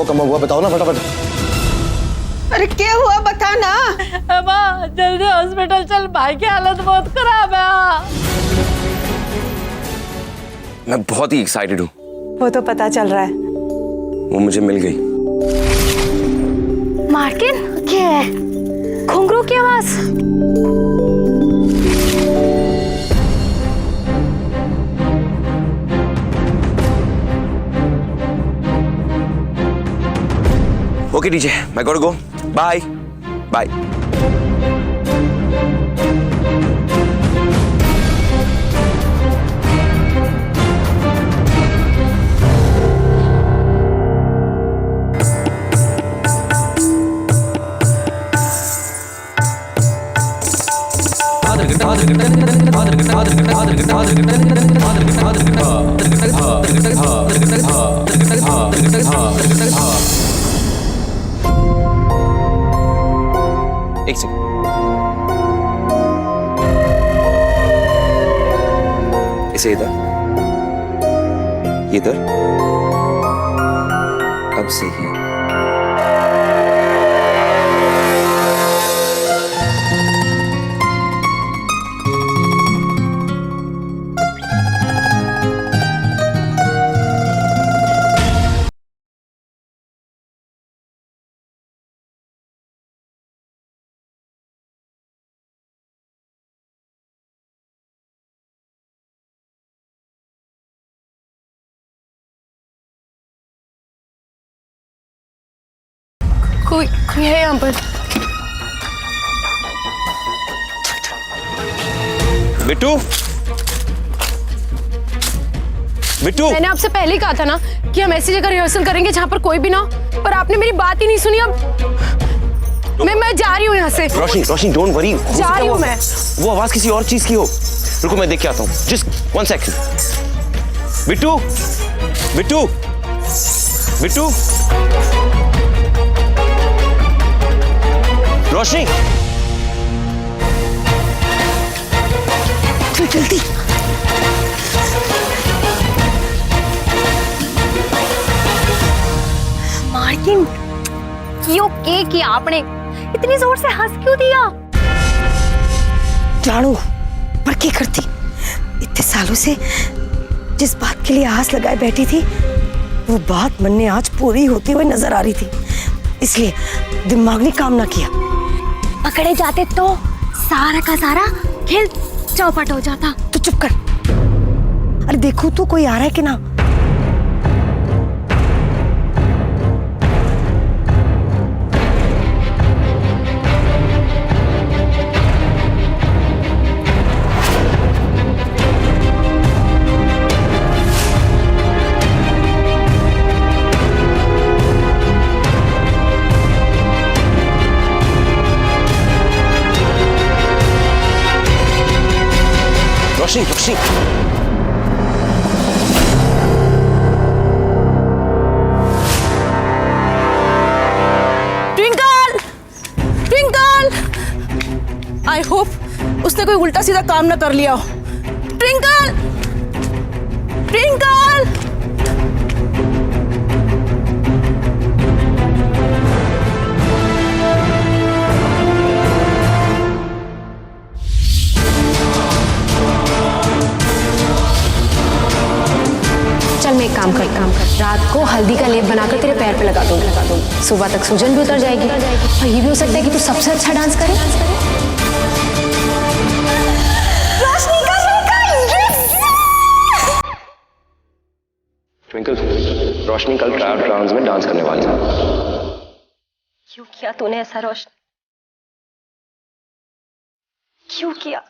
हुआ कमा हुआ बताओ ना फटाफट। अरे क्या हुआ बता ना। माँ जल्दी हॉस्पिटल चल, भाई की हालत बहुत खराब है। मैं बहुत ही एक्साइटेड हूँ। वो तो पता चल रहा है। वो मुझे मिल गई। मार्टिन क्या है? घुंघरू की आवाज। ओके डीजे, मैं got to go. Bye bye. एक सेकंड, इसे इधर, इधर, अब सही है। कोई है यहाँ पर? बिट्टू, बिट्टू, मैंने आपसे पहले ही कहा था ना कि हम ऐसी जगह रिहर्सल करेंगे जहाँ पर कोई भी ना हो, पर आपने मेरी बात ही नहीं सुनी। अब मैं जा रही हूँ यहाँ से। रोशनी, रोशनी डोंट वरी, जा रही हूँ मैं। वो आवाज किसी और चीज की हो। रुको मैं देख के आता हूँ, जस्ट 1 सेकंड। बिट्टू, बिट्टू, बिट्टू, रोशनी, चल जल्दी। मार्टिन क्यों के किया आपने? इतनी जोर से हंस क्यों दिया? जानू पर क्या करती? इतने सालों से जिस बात के लिए आस लगाए बैठी थी वो बात मन में आज पूरी होती हुई नजर आ रही थी, इसलिए दिमाग ने काम ना किया। पकड़े जाते तो सारा का सारा खेल चौपट हो जाता। तो चुप कर। अरे देखो तो कोई आ रहा है कि ना। रोशनी, रोशनी, ट्विंकल, ट्विंकल, आई होप उसने कोई उल्टा सीधा काम ना कर लिया हो। ट्विंकल, ट्विंकल, मैं एक काम कर, रात को हल्दी का लेप बनाकर तेरे पैर पे लगा दूंगी। सुबह तक सूजन भी उतर जाएगी और ये भी हो सकता है कि तू सबसे अच्छा डांस करे। ट्विंकल, रोशनी कल ट्रायल ग्राउंड्स में डांस करने वाली है। क्यों किया तूने ऐसा रोशनी? क्यों किया?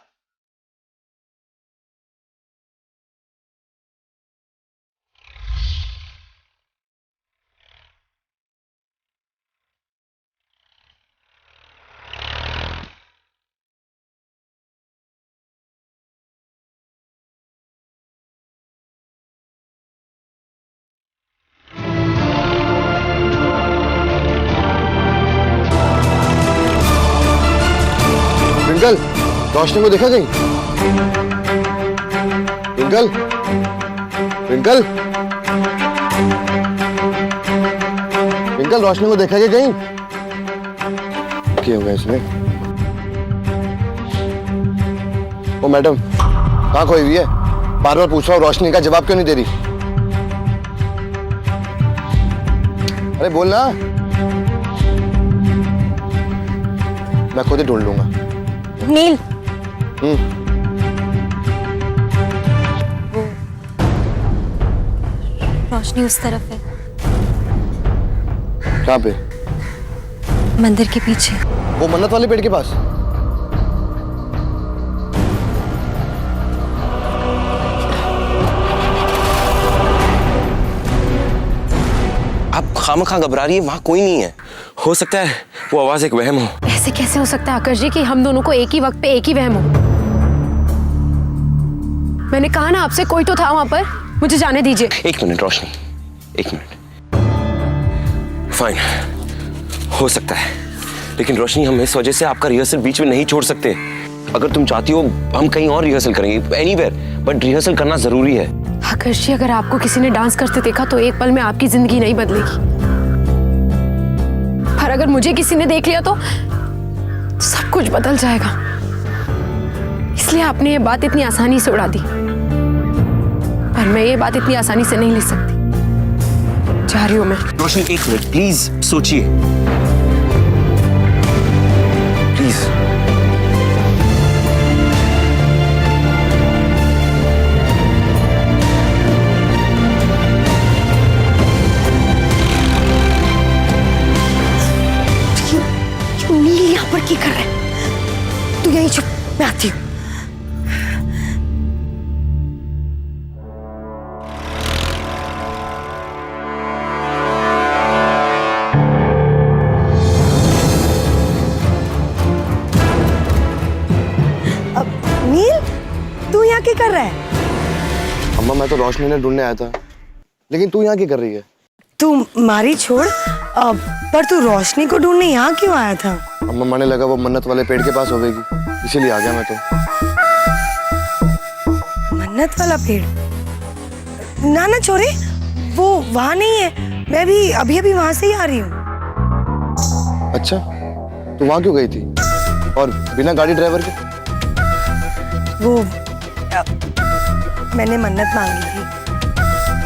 ट्विंकल, रोशनी को देखा कहीं? ट्विंकल, ट्विंकल, ट्विंकल रोशनी को देखा क्या कहीं? क्या होगा इसमें? ओ मैडम, कहाँ खोई हुई है? बार बार पूछ रहा हूँ, रोशनी का जवाब क्यों नहीं दे रही? अरे बोलना। मैं खुद ही ढूंढ लूंगा। नील, रोशनी उस तरफ है, कहाँ पे? मंदिर के पीछे। वो मन्नत वाले पेड़ के पास। आप खामखा घबरा रही है, वहां कोई नहीं है। हो सकता है वो आवाज एक वहम हो। ऐसे कैसे हो सकता है आकाश जी कि हम दोनों को एक ही वक्त पे एक ही वहम हो? मैंने कहा ना आपसे, कोई तो था वहां पर, मुझे जाने दीजिए। एक मिनट रोशनी, एक मिनट। फाइन, हो सकता है, लेकिन रोशनी हम इस वजह से आपका रिहर्सल बीच में नहीं छोड़ सकते। अगर तुम चाहती हो हम कहीं और रिहर्सल करेंगे, एनीवेयर, बट रिहर्सल करना जरूरी है। आकाश जी, अगर आपको किसी ने डांस करते देखा तो एक पल में आपकी जिंदगी नहीं बदलेगी, पर अगर मुझे किसी ने देख लिया तो सब कुछ बदल जाएगा। इसलिए आपने ये बात इतनी आसानी से उड़ा दी, पर मैं ये बात इतनी आसानी से नहीं ले सकती। जा रही हूं मैं। रोशनी एक मिनट प्लीज सोचिए, प्लीज। नील यहाँ पर क्या कर रहा है? तू यहीं चुप, मैं आती हूँ। नील, तू यहाँ क्या कर रहा है? अम्मा, मैं तो रोशनी ने ढूंढने आया था, लेकिन तू यहाँ क्या कर रही है? तू मारी छोड़, पर तू रोशनी को ढूंढने यहाँ क्यों आया था? अम्मा, माने लगा वो मन्नत वाले पेड़ के पास होगी, इसीलिए आ गया मैं तो। मन्नत वाला पेड़? ना ना छोरे, वो वहाँ नहीं है। मैं भी अभी अभी वहाँ से ही आ रही हूँ। अच्छा, तू वहाँ क्यों गई थी और बिना गाड़ी ड्राइवर के? वो मैंने मन्नत मांगी थी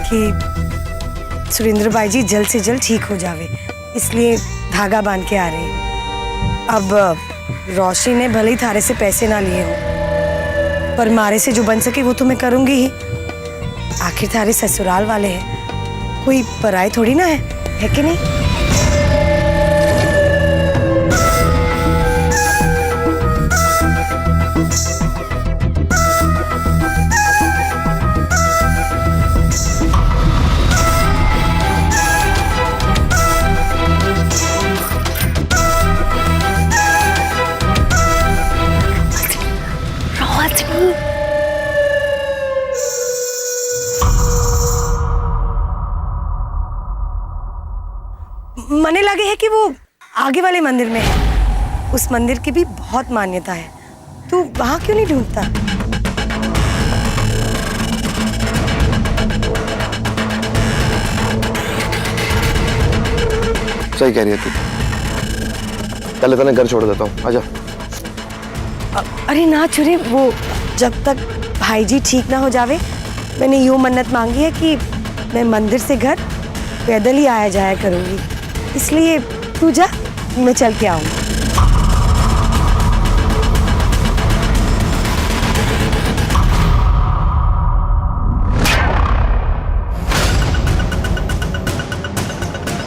कि सुरेंद्र भाई जी जल्द से जल्द ठीक हो जावे, इसलिए धागा बांध के आ रही हूँ। अब रोशनी ने भले ही थारे से पैसे ना लिए हो, पर मारे से जो बन सके वो तो मैं करूंगी ही। आखिर थारे ससुराल वाले हैं, कोई पराई थोड़ी ना है कि नहीं? मने लगे है कि वो आगे वाले मंदिर में है। उस मंदिर की भी बहुत मान्यता है। तू वहां क्यों नहीं ढूंढता? सही कह रही है तू। पहले तो मैं घर छोड़ देता हूँ, आजा। अरे ना छुरे, वो जब तक भाई जी ठीक ना हो जावे, मैंने यूं मन्नत मांगी है कि मैं मंदिर से घर पैदल ही आया जाया करूंगी। इसलिए तू जा, मैं चल के आऊंगी।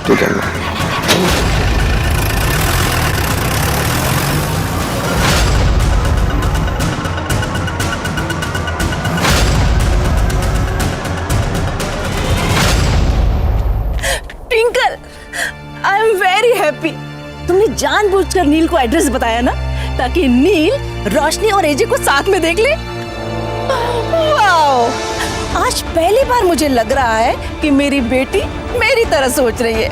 ठीक है। Twinkle, I am very happy. तुमने जानबूझकर नील को एड्रेस बताया ना, ताकि नील रोशनी और एजे को साथ में देख ले। वाओ, आज पहली बार मुझे लग रहा है कि मेरी बेटी मेरी तरह सोच रही है।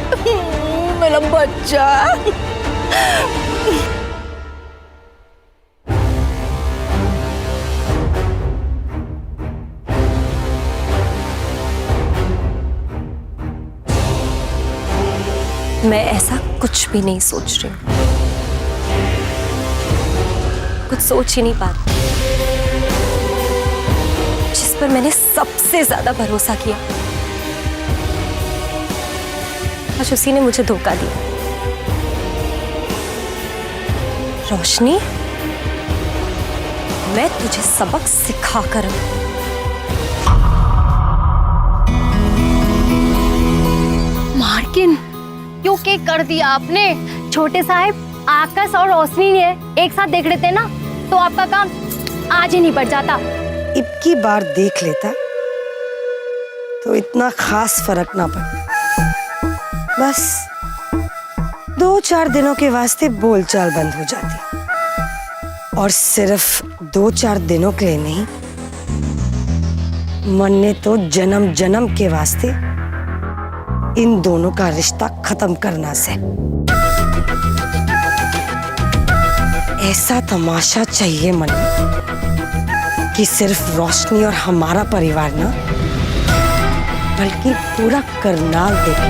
मेरा बच्चा। मैं ऐसा कुछ भी नहीं सोच रही हूँ, कुछ सोच ही नहीं पा रही। जिस पर मैंने सबसे ज्यादा भरोसा किया, आज उसी ने मुझे धोखा दिया। रोशनी, मैं तुझे सबक सिखा कर मार्किन, क्यों केक कर दिया आपने? छोटे साहब, आकाश और रोशनी ने एक साथ देख लेते ना तो आपका काम आज ही निपट जाता। इब्की बार देख लेता तो इतना खास फर्क ना पड़ता। बस 2-4 दिनों के वास्ते बोलचाल बंद हो जाती, और सिर्फ 2-4 दिनों के लिए नहीं, मन ने तो जन्म जन्म के वास्ते इन दोनों का रिश्ता खत्म करना से। ऐसा तमाशा चाहिए मन में कि सिर्फ रोशनी और हमारा परिवार ना, बल्कि पूरा करनाल देखे।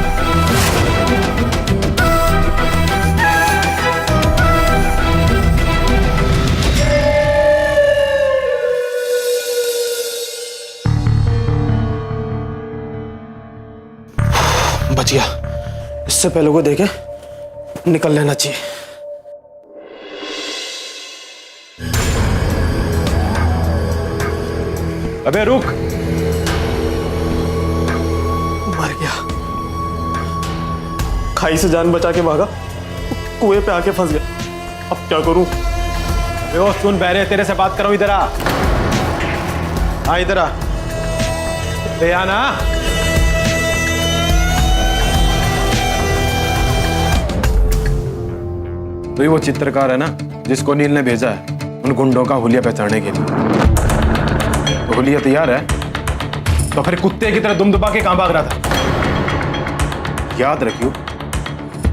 बच गया। इससे पहले को देखे निकल लेना चाहिए। अबे रुक। मर गया। खाई से जान बचा के भागा, कुएं पे आके फंस गया। अब क्या करूं? अबे ओ सुन बहरे, तेरे से बात करो। इधर आ। हाँ इधर आ। ले आना। तो ये वो चित्रकार है ना जिसको नील ने भेजा है उन गुंडों का हुलिया पहचानने के लिए। तो हुलिया तैयार है तो फिर कुत्ते की तरह दुम दबा के कहां भाग रहा था? याद रखियो,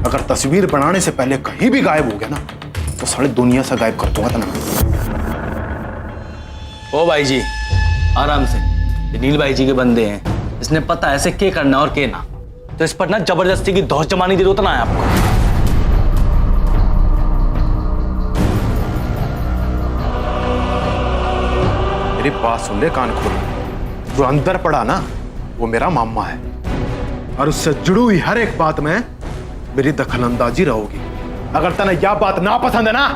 अगर तस्वीर बनाने से पहले कहीं भी गायब हो गया ना तो सारी दुनिया से गायब कर दूंगा ना। ओ भाई जी आराम से, ये नील भाई जी के बंदे हैं, इसने पता है ऐसे क्या करना और क्या ना, तो इस पर ना जबरदस्ती की धौस जमाने की जरूरत ना है आपको। मेरी बात सुन ले कान खोल। जो अंदर पड़ा ना वो मेरा मामा है, और उससे जुड़ी हुई हर एक बात में मेरी दखलंदाजी रहोगी। अगर तने यह बात ना पसंद है ना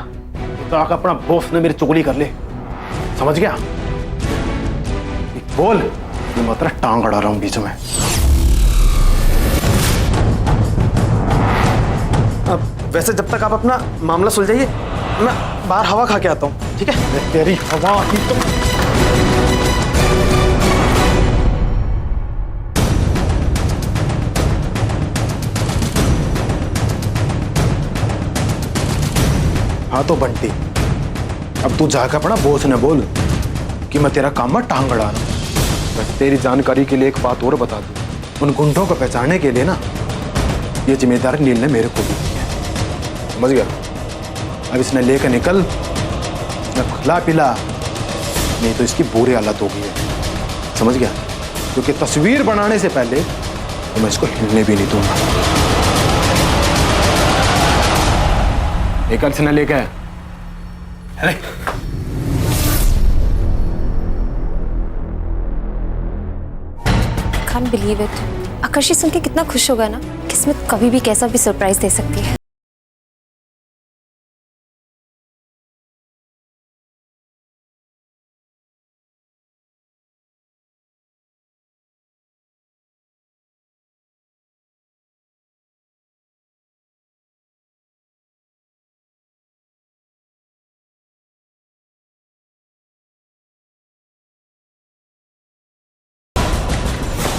तो आकर अपना बॉस ने मेरी चुगली कर ले, समझ गया? बोल, मैं तेरा टांग अड़ा रहा हूं बीच में। अब वैसे जब तक आप अपना मामला सुलझाइए, मैं बाहर हवा खा के आता हूँ, ठीक है? तेरी हवा ही तो हाँ तो बंटी, अब तू जाकर अपना बॉस ने बोल कि मैं तेरा काम में टांग अड़ा रहा हूं। बस तेरी जानकारी के लिए एक बात और बता दूं, उन गुंडों को पहचानने के लिए ना ये जिम्मेदारी नील ने मेरे को दी है, समझ गया? अब इसने लेकर निकल, न खिला पिला, नहीं तो इसकी बुरी हालत हो गई है, समझ गया? क्योंकि तस्वीर बनाने से पहले तो मैं इसको हिलने भी नहीं दूंगा। निकल से न लेके। अरे can't believe it. आकर्षी सुन के कितना खुश होगा ना। किस्मत कभी भी कैसा भी सरप्राइज दे सकती है।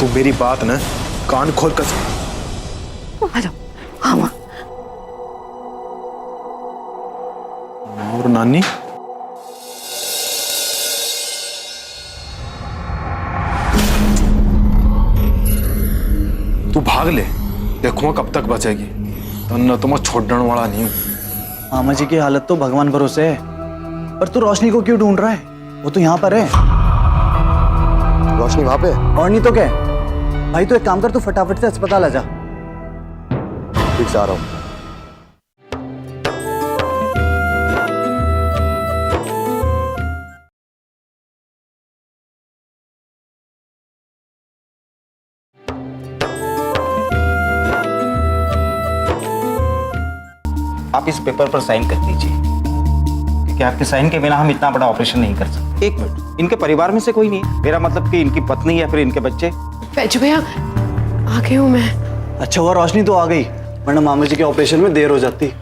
तू मेरी बात ना कान खोल कर सुन। हेलो, हाँ माँ। और नानी तू भाग ले, देखूंगा कब तक बचेगी, वरना तो मैं छोड़ने वाला नहीं हूं। मामा जी की हालत तो भगवान भरोसे है, पर तू रोशनी को क्यों ढूंढ रहा है? वो तो यहाँ पर है। रोशनी वहां पे? और नहीं तो क्या? भाई तो एक काम कर, तू फटाफट से अस्पताल आ जा। ठीक से आ रहा हूँ। आप इस पेपर पर साइन कर दीजिए, क्योंकि आपके साइन के बिना हम इतना बड़ा ऑपरेशन नहीं कर सकते। एक मिनट, इनके परिवार में से कोई नहीं है? मेरा मतलब कि इनकी पत्नी या फिर इनके बच्चे? बैजू भैया आ गई हूँ मैं। अच्छा हुआ रोशनी तो आ गई, वरना मामा जी के ऑपरेशन में देर हो जाती।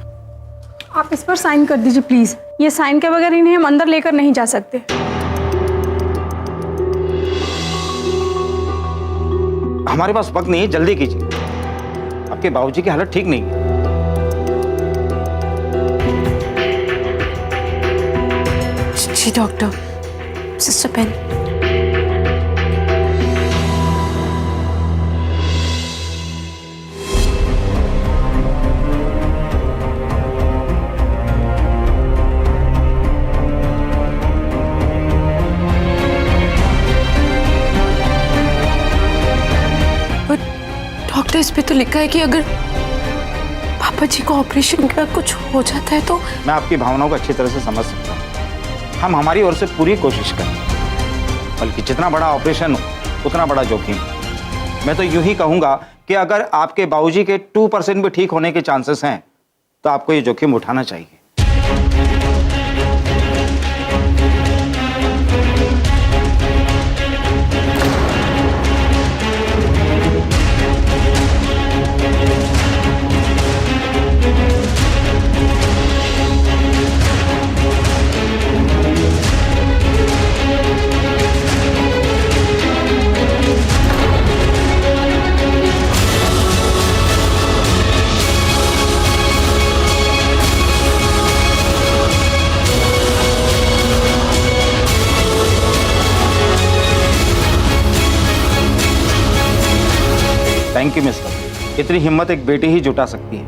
आप इस पर साइन कर दीजिए प्लीज। ये साइन के बगैर इन्हें हम अंदर लेकर नहीं जा सकते। हमारे पास वक्त नहीं है, जल्दी कीजिए। आपके बाबूजी की हालत ठीक नहीं है। जी डॉक्टर। Sister pain. डॉक्टर इस पे तो लिखा है कि अगर पापा जी को ऑपरेशन के बाद कुछ हो जाता है तो। मैं आपकी भावनाओं को अच्छी तरह से समझ सकता हूँ। हम हमारी ओर से पूरी कोशिश करें, बल्कि जितना बड़ा ऑपरेशन हो उतना बड़ा जोखिम। मैं तो यूं ही कहूंगा कि अगर आपके बाबूजी के 2% भी ठीक होने के चांसेस हैं तो आपको ये जोखिम उठाना चाहिए। थैंक यू मिस्टर, इतनी हिम्मत एक बेटी ही जुटा सकती है।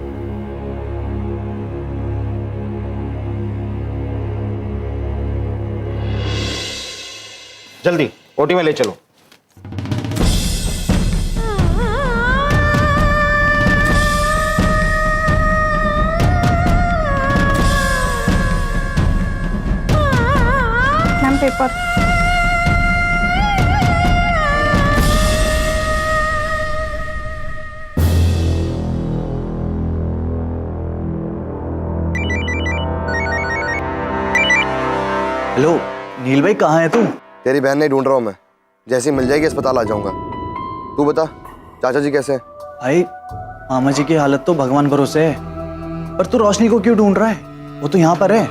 जल्दी ओटी में ले चलो। Ma'am paper. हेलो नील भाई, कहाँ है तू? तेरी बहन नहीं ढूंढ रहा हूँ मैं, जैसे ही मिल जाएगी अस्पताल आ जाऊंगा। तू बता चाचा जी कैसे हैं? भाई मामा जी की हालत तो भगवान भरोसे है, पर तू रोशनी को क्यों ढूंढ रहा है? वो तो यहाँ पर है।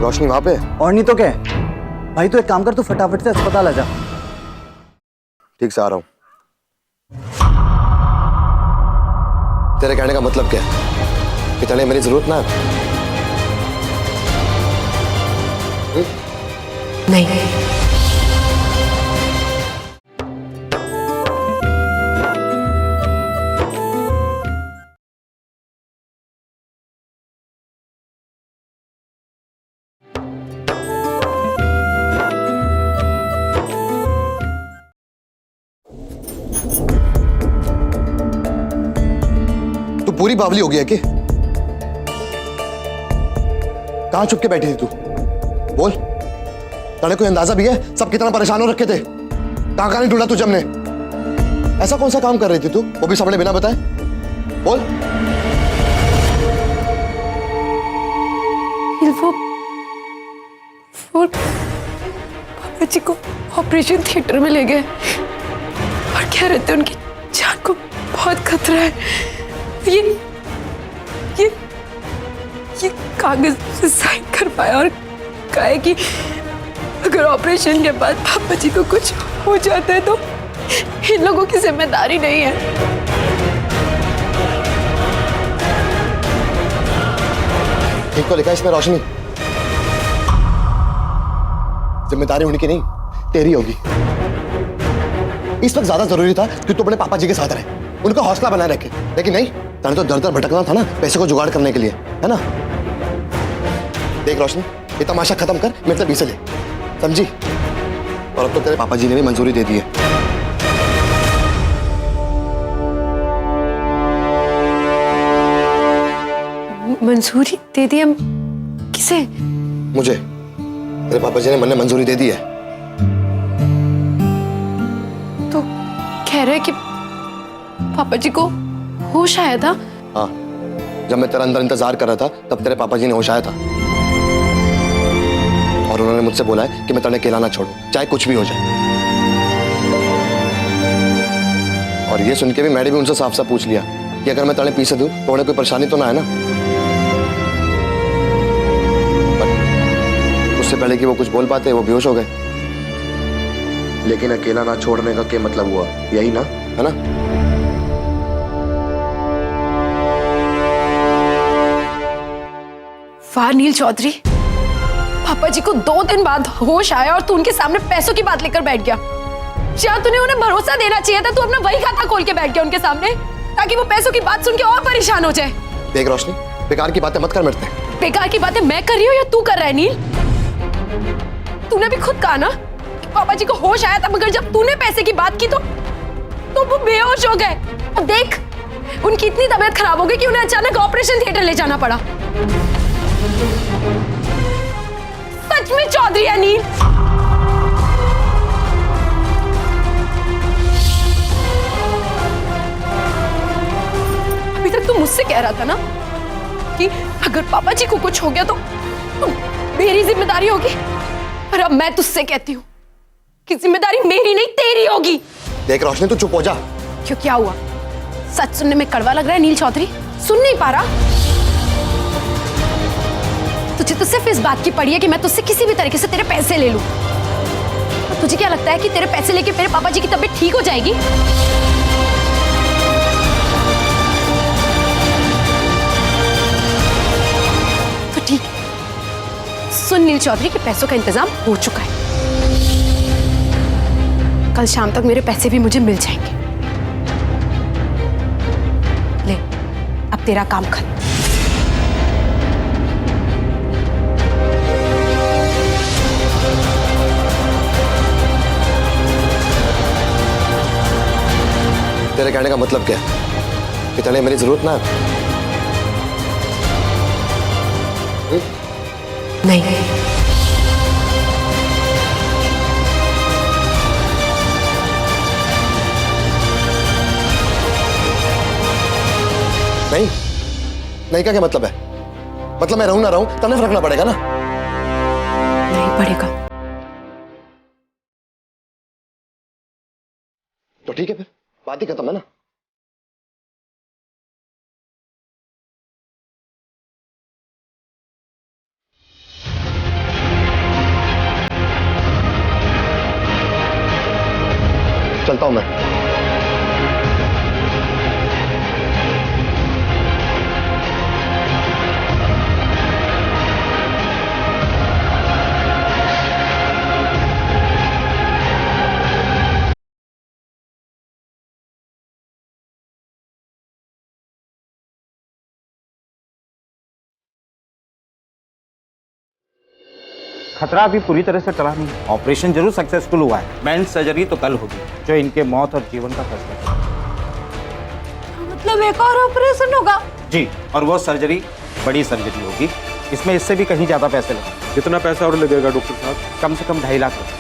रोशनी वहां पे? और नहीं तो क्या भाई, तू एक काम कर, तू फटाफट से अस्पताल आ जा। ठीक से आ रहा हूँ। तेरे कहने का मतलब क्या है? कि तेरे मेरी जरूरत ना है? नहीं। तू पूरी बावली हो गया कि? कहां छुप के बैठी थी तू? बोल, तेरे कोई अंदाजा भी है सब कितना परेशान हो रखे थे? कहां कहां नहीं ढूंढा तुझे हमने? ऐसा कौन सा काम कर रही थी तू, वो भी सामने बिना बताए? बोल। वो पापा जी को ऑपरेशन थिएटर में ले गए और कह रहे थे उनकी जान को बहुत खतरा है। ये कागज से साइन करवाया और कहा है कि अगर ऑपरेशन के बाद पापा जी को कुछ हो जाता है तो इन लोगों की जिम्मेदारी नहीं है। ठीक तो लिखा है इसमें रोशनी। जिम्मेदारी उनकी नहीं, तेरी होगी। इस वक्त ज्यादा जरूरी था कि तू अपने पापा जी के साथ रहे, उनका हौसला बनाए रखे, लेकिन नहीं, तने तो दर दर भटकना था ना पैसे को जुगाड़ करने के लिए, है ना? देख रोशनी, ये तमाशा खत्म कर, मेरे से बीसे ले, समझी? और अब तो तेरे पापा जी ने भी मंजूरी दे दी है। मंजूरी दे दी हम किसे? मुझे। मेरे पापा जी ने मन मंजूरी दे दी है। तो कह रहे कि पापा जी को होश आया था? हाँ, जब मैं तेरा अंदर इंतजार कर रहा था तब तेरे पापा जी ने होश आया था और उन्होंने मुझसे बोला है कि मैं तेरे अकेला ना छोड़ूं, चाहे कुछ भी हो जाए। और ये सुन के भी मैंने भी उनसे साफ साफ पूछ लिया कि अगर मैं तेरे पीछे दूं तो उन्हें कोई परेशानी तो ना है ना। पर उससे पहले कि वो कुछ बोल पाते वो बेहोश हो गए। लेकिन अकेला ना छोड़ने का क्या मतलब हुआ, यही ना, है ना? वाह नील चौधरी, पापा जी को 2 दिन बाद होश आया और तू उनके सामने पैसों की बात लेकर बैठ गया। क्या तूने उन्हें भरोसा देना चाहिए था? तू अपना वही खाता खोल के बैठ गया उनके सामने ताकि वो पैसों की बात सुन के और परेशान हो जाए। देख रोशनी, बेकार की बातें मत कर मेरे से। बेकार की बातें मैं कर रही हूँ या तू कर रहा है नील? तूने भी खुद कहा ना कि पापा जी को होश आया था, मगर जब तूने पैसे की बात की तो वो बेहोश हो गए। अब देख, उनकी इतनी तबीयत खराब हो गई कि उन्हें अचानक ऑपरेशन थिएटर ले जाना पड़ा। सच में चौधरी है नील। अभी तक तू मुझसे कह रहा था ना कि अगर पापा जी को कुछ हो गया तो मेरी जिम्मेदारी होगी, पर अब मैं तुझसे कहती हूँ कि जिम्मेदारी मेरी नहीं तेरी होगी। देख रोशनी, तू चुप हो जा। क्यों, क्या हुआ? सच सुनने में कड़वा लग रहा है नील चौधरी? सुन नहीं पा रहा? तुझे तो सिर्फ इस बात की पड़ी है कि मैं तुझसे किसी भी तरीके से तेरे पैसे ले लूं। और तुझे क्या लगता है कि तेरे पैसे लेके मेरे पापा जी की तबीयत ठीक हो जाएगी? तो ठीक है, सुन नील चौधरी कि पैसों का इंतजाम हो चुका है। कल शाम तक मेरे पैसे भी मुझे मिल जाएंगे। ले, अब तेरा काम खत्म। तेरे कहने का मतलब क्या है? कि तेरे मेरी जरूरत ना है? नहीं, नहीं, नहीं का क्या मतलब है? मतलब मैं रहूं ना रहूं तब फर्क ना पड़ेगा ना? नहीं पड़ेगा। तो ठीक है, फिर बात ही खत्म है ना? चलता हूं मैं। खतरा अभी पूरी तरह से टला नहीं। ऑपरेशन जरूर सक्सेसफुल हुआ है। बैंड सर्जरी तो कल होगी, जो इनके मौत और जीवन का फैसला। मतलब एक और ऑपरेशन होगा? जी, और वो सर्जरी बड़ी सर्जरी होगी। इसमें इससे भी कहीं ज्यादा पैसे लगेंगे। कितना पैसा और लगेगा डॉक्टर साहब? कम से कम 2.5 लाख रुपए।